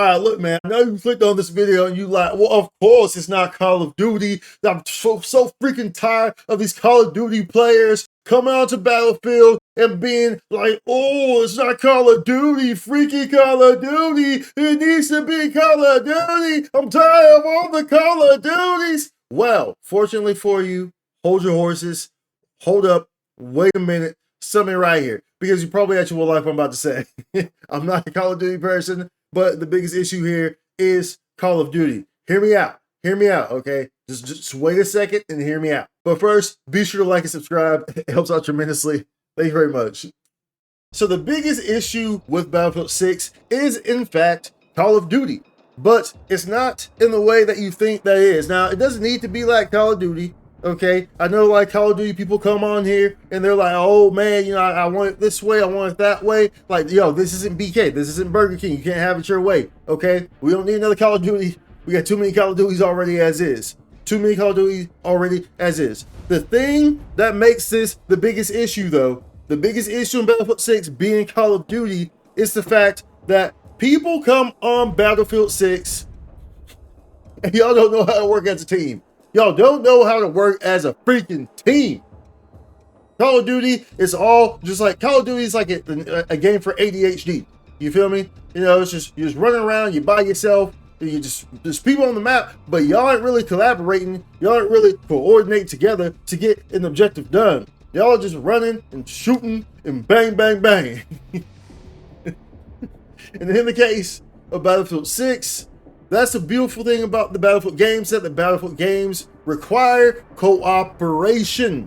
All right, look, man, I know you clicked on this video and you like, well, of course it's not Call of Duty. I'm so freaking tired of these Call of Duty players coming onto Battlefield and being like, oh, it's not Call of Duty, freaky Call of Duty. It needs to be Call of Duty. I'm tired of all the Call of Duties. Well, fortunately for you, hold your horses, hold up, wait a minute, something right here. Because you probably actually will like what I'm about to say. I'm not a Call of Duty person. But the biggest issue here is Call of Duty. Hear me out. Hear me out, okay? Just wait a second and hear me out. But first, be sure to like and subscribe. It helps out tremendously. Thank you very much. So the biggest issue with Battlefield 6 is, in fact, Call of Duty. But it's not in the way that you think that it is. Now, it doesn't need to be like Call of Duty. Okay, I know like Call of Duty people come on here and they're like, oh man, you know, I want it this way, I want it that way. Like, yo, this isn't BK, this isn't Burger King, you can't have it your way. Okay, we don't need another Call of Duty. We got too many Call of Duties already as is. Too many Call of Duty already as is. The thing that makes this the biggest issue though, the biggest issue in Battlefield 6 being Call of Duty is the fact that people come on Battlefield 6 and y'all don't know how to work as a team. Y'all don't know how to work as a freaking team. Call of Duty is all just like, Call of Duty is like a game for ADHD. You feel me? You know, it's just, you're just running around, you by yourself, you just people on the map, but y'all aren't really collaborating. Y'all aren't really coordinating together to get an objective done. Y'all are just running and shooting and bang, bang, bang. And in the case of Battlefield 6, that's the beautiful thing about the Battlefield games, that the Battlefield games require cooperation.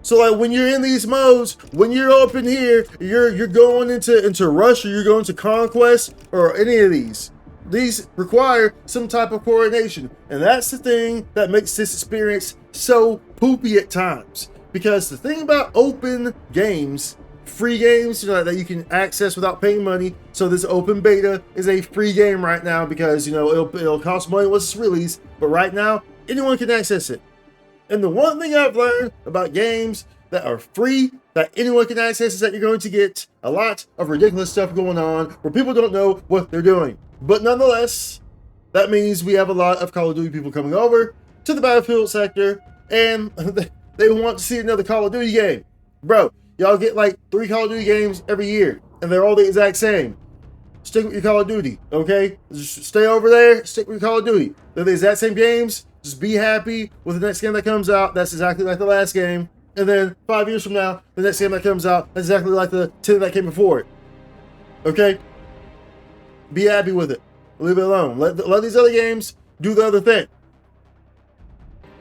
So like when you're in these modes, when you're up in here, you're going into Rush or you're going to Conquest or any of these require some type of coordination. And that's the thing that makes this experience so poopy at times. Because the thing about open games, free games, you know, that you can access without paying money. So this open beta is a free game right now because, you know, it'll cost money once it's released, but right now anyone can access it. And the one thing I've learned about games that are free, that anyone can access, is that you're going to get a lot of ridiculous stuff going on where people don't know what they're doing. But nonetheless, that means we have a lot of Call of Duty people coming over to the Battlefield sector and they want to see another Call of Duty game. Bro, y'all get like 3 Call of Duty games every year, and they're all the exact same. Stick with your Call of Duty, okay? Just stay over there, stick with your Call of Duty. They're the exact same games. Just be happy with the next game that comes out. That's exactly like the last game. And then 5 years from now, the next game that comes out, that's exactly like the 10 that came before it. Okay? Be happy with it. Leave it alone. Let these other games do the other thing.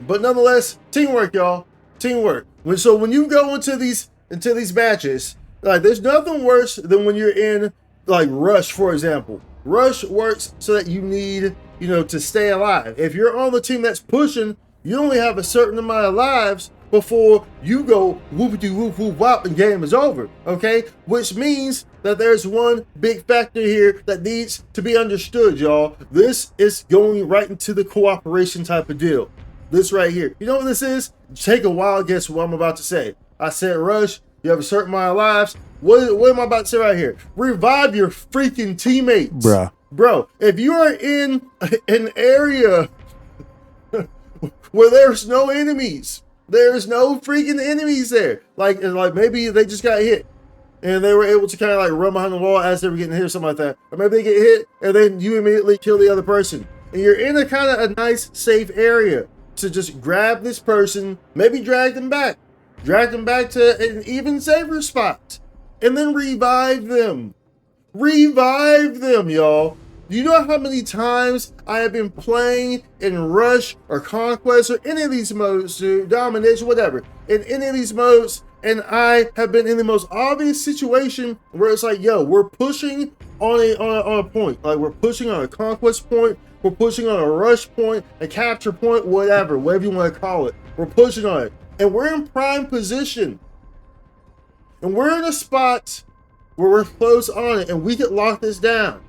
But nonetheless, teamwork, y'all. Teamwork. So when you go into these matches, like there's nothing worse than when you're in like Rush, for example. Rush works so that you need, you know, to stay alive. If you're on the team that's pushing, you only have a certain amount of lives before you go whoopity whoop whoop wop and game is over, okay? Which means that there's one big factor here that needs to be understood, y'all. This is going right into the cooperation type of deal. This right here. You know what this is? Take a wild guess what I'm about to say. I said Rush, you have a certain amount of lives. What am I about to say right here? Revive your freaking teammates. Bro, if you are in an area where there's no enemies, there's no freaking enemies there. Like maybe they just got hit and they were able to kind of like run behind the wall as they were getting hit or something like that. Or maybe they get hit and then you immediately kill the other person. And you're in a kind of a nice, safe area to just grab this person, maybe drag them back to an even safer spot, and then revive them. Revive them, y'all. Do you know how many times I have been playing in Rush or Conquest or any of these modes, Domination, whatever, in any of these modes, and I have been in the most obvious situation where it's like, yo, we're pushing on a point, like we're pushing on a conquest point, we're pushing on a rush point, a capture point, whatever you want to call it. We're pushing on it, and we're in prime position, and we're in a spot where we're close on it, and we could lock this down.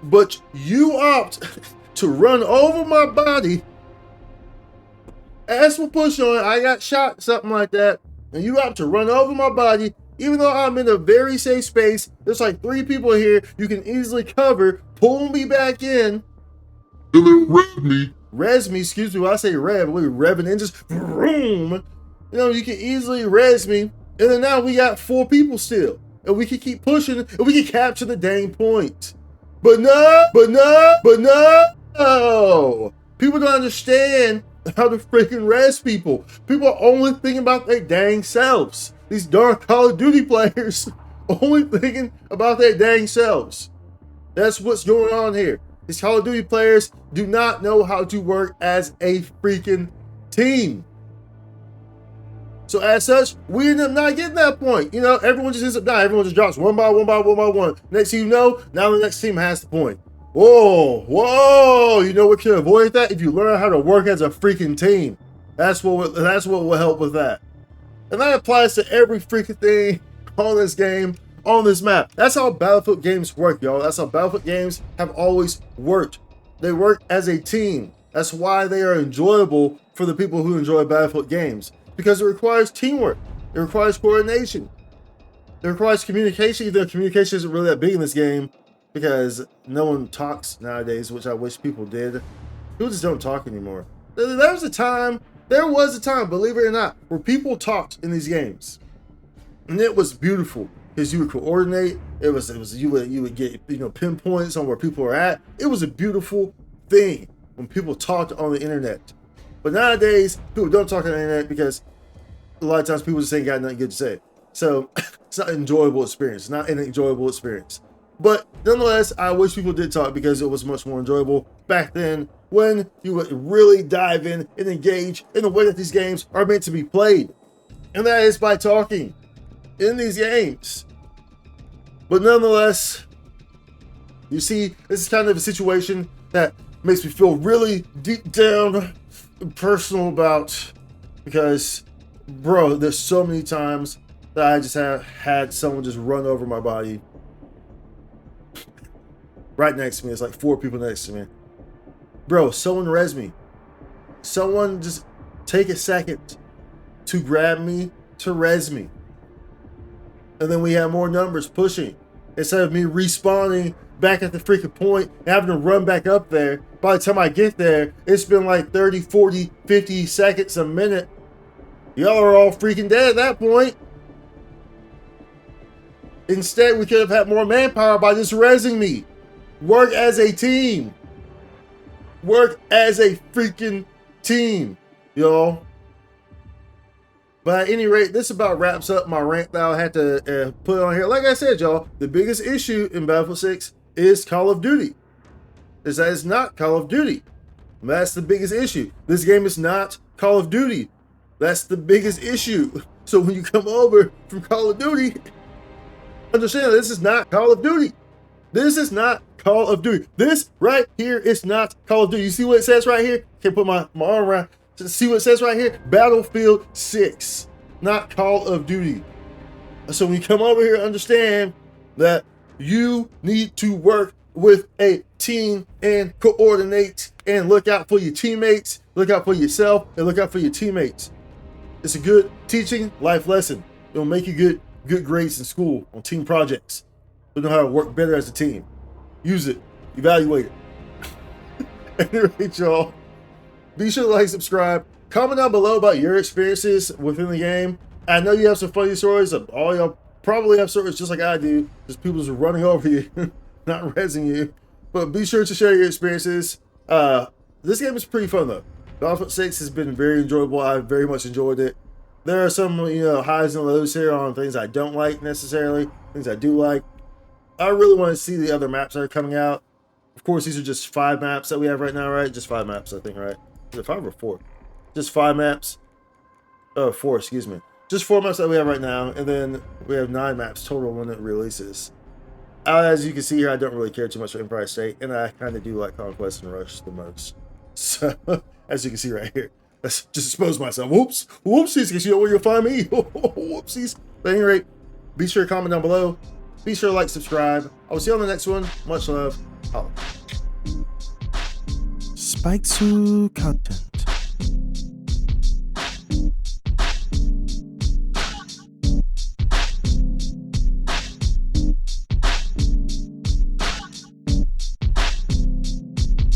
But you opt to run over my body as we're pushing on it. I got shot, something like that, and you opt to run over my body Even though I'm in a very safe space, there's like 3 people here you can easily cover, pull me back in, and then res me, excuse me, when I say rev, we're revving in, just vroom. You know, you can easily res me, and then now we got 4 people still, and we can keep pushing, and we can capture the dang point. But no, people don't understand how to freaking res people. People are only thinking about their dang selves. These darn Call of Duty players only thinking about their dang selves. That's what's going on here. These Call of Duty players do not know how to work as a freaking team. So as such, we end up not getting that point. You know, everyone just ends up dying. Everyone just drops one by one. Next thing you know, now the next team has the point. Whoa, you know what can avoid that? If you learn how to work as a freaking team. That's what will help with that. And that applies to every freaking thing on this game, on this map. That's how Battlefield games work, y'all. That's how Battlefield games have always worked. They work as a team. That's why they are enjoyable for the people who enjoy Battlefield games. Because it requires teamwork. It requires coordination. It requires communication, even though communication isn't really that big in this game because no one talks nowadays, which I wish people did. People just don't talk anymore. There was a time, believe it or not, where people talked in these games. And it was beautiful because you would coordinate. You would get, you know, pinpoints on where people are at. It was a beautiful thing when people talked on the internet. But nowadays, people don't talk on the internet because a lot of times people just ain't got nothing good to say. So it's not an enjoyable experience. It's not an enjoyable experience. But nonetheless, I wish people did talk because it was much more enjoyable back then when you would really dive in and engage in the way that these games are meant to be played. And that is by talking in these games. But nonetheless, you see, this is kind of a situation that makes me feel really deep down and personal about, because, bro, there's so many times that I just have had someone just run over my body right next to me. It's like 4 people next to me. Bro, someone res me. Someone just take a second to grab me, to res me. And then we have more numbers pushing. Instead of me respawning back at the freaking point and having to run back up there, by the time I get there, it's been like 30, 40, 50 seconds, a minute. Y'all are all freaking dead at that point. Instead, we could have had more manpower by just resing me. Work as a team. Work as a freaking team, y'all. But at any rate, this about wraps up my rant that I had to put on here. Like I said, y'all, the biggest issue in Battlefield 6 is Call of Duty. Is that it's not Call of Duty. That's the biggest issue. This game is not Call of Duty. That's the biggest issue. So when you come over from Call of Duty, understand this is not Call of Duty. This is not Call of Duty. This right here is not Call of Duty. You see what it says right here? Can't put my arm around. See what it says right here? Battlefield 6, not Call of Duty. So when you come over here, understand that you need to work with a team and coordinate and look out for your teammates, look out for yourself, and look out for your teammates. It's a good teaching life lesson. It'll make you good grades in school on team projects. You'll know how to work better as a team. Use it. Evaluate it. Anyway, y'all, be sure to like, subscribe, comment down below about your experiences within the game. I know you have some funny stories. All y'all probably have stories just like I do. Just people just running over you, not rezzing you. But be sure to share your experiences. This game is pretty fun though. Battlefield 6 has been very enjoyable. I very much enjoyed it. There are some, highs and lows here on things I don't like necessarily, things I do like. I really want to see the other maps that are coming out. Of course, these are just 5 maps that we have right now, right? Just 5 maps, I think, right? Is it 5 or 4? Just 5 maps. Oh, 4, excuse me. Just 4 maps that we have right now, and then we have 9 maps total when it releases. As you can see here, I don't really care too much for Empire State, and I kind of do like Conquest and Rush the most. So, as you can see right here, let's just expose myself. Whoopsies, because you know where you'll find me. Whoopsies. But at any rate, be sure to comment down below. Be sure to like, subscribe. I will see you on the next one. Much love. Holla. Spike content.